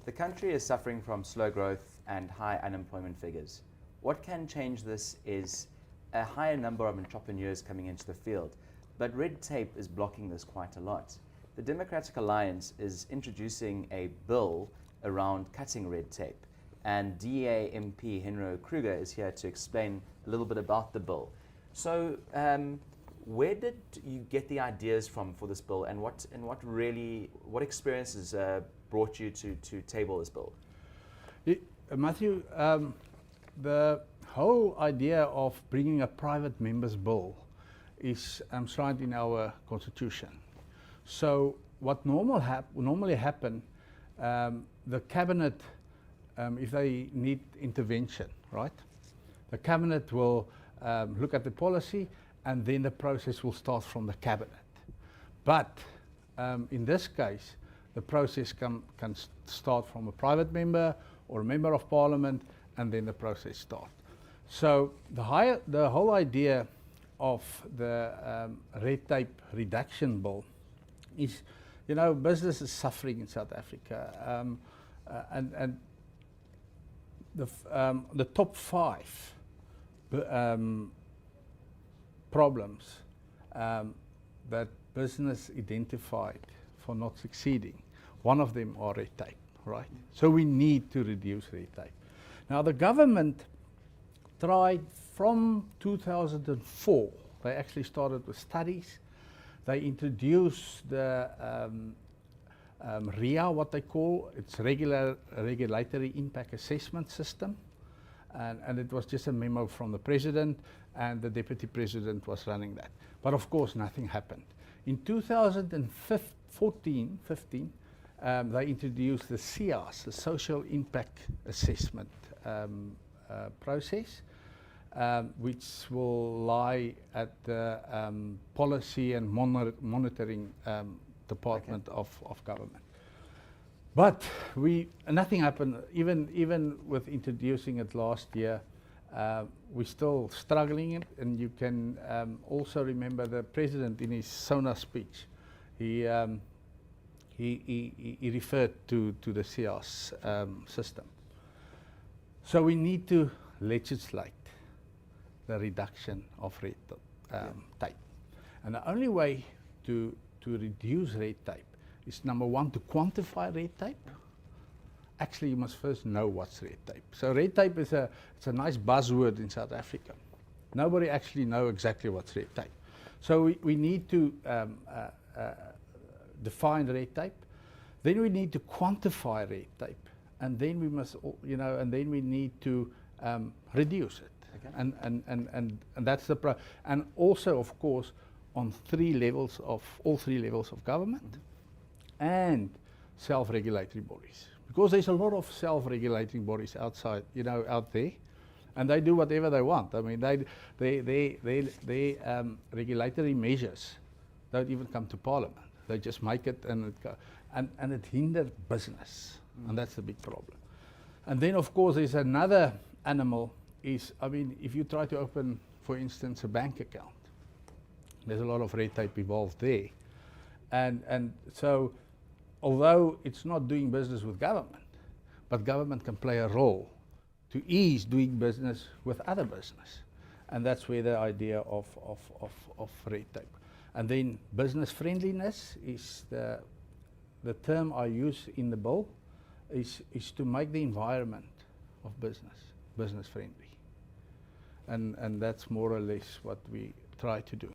The country is suffering from slow growth and high unemployment figures. What can change this is a higher number of entrepreneurs coming into the field, but red tape is blocking this quite a lot. The Democratic Alliance is introducing a bill around cutting red tape, and DEA MP Henro Kruger is here to explain a little bit about the bill. So, where did you get the ideas from for this bill, and what experiences brought you to table this bill? Matthew, the whole idea of bringing a private member's bill is enshrined in our constitution. So what normally happen, the cabinet, if they need intervention, right? The cabinet will look at the policy, and then the process will start from the cabinet. But in this case, the process can start from a private member or a member of parliament, and then the process starts. So the whole idea of the red tape reduction bill is, you know, business is suffering in South Africa, and the top 5 problems that business identified for not succeeding, one of them are red tape, right? So we need to reduce red tape. Now the government tried from 2004, they actually started with studies. They introduced the RIA, what they call, it's regulatory impact assessment system. And it was just a memo from the president, and the deputy president was running that. But of course, nothing happened. In 2015, they introduced the SIAS, the Social Impact Assessment process, which will lie at the Policy and Monitoring Department of Government. But nothing happened. Even with introducing it last year, we're still struggling it. And you can also remember the president in his SONA speech. He referred to the SIAS system. So we need to legislate the reduction of red tape. And the only way to reduce red tape is, number one, to quantify red tape. Actually, you must first know what's red tape. So red tape is it's a nice buzzword in South Africa. Nobody actually knows exactly what's red tape. So we need to define red tape. Then we need to quantify red tape, and then we must, and then we need to reduce it. Okay. And that's the and also, of course, on all 3 levels of government. Mm-hmm. And self-regulatory bodies, because there's a lot of self-regulating bodies outside, out there, and they do whatever they want. I mean, they regulatory measures don't even come to Parliament. They just make it, and it hinders business, and that's the big problem. And then, of course, there's another animal. If you try to open, for instance, a bank account, there's a lot of red tape involved there, and so, although it's not doing business with government, but government can play a role to ease doing business with other business. And that's where the idea of red tape. And then business friendliness is the term I use in the bill, is to make the environment of business friendly. And that's more or less what we try to do.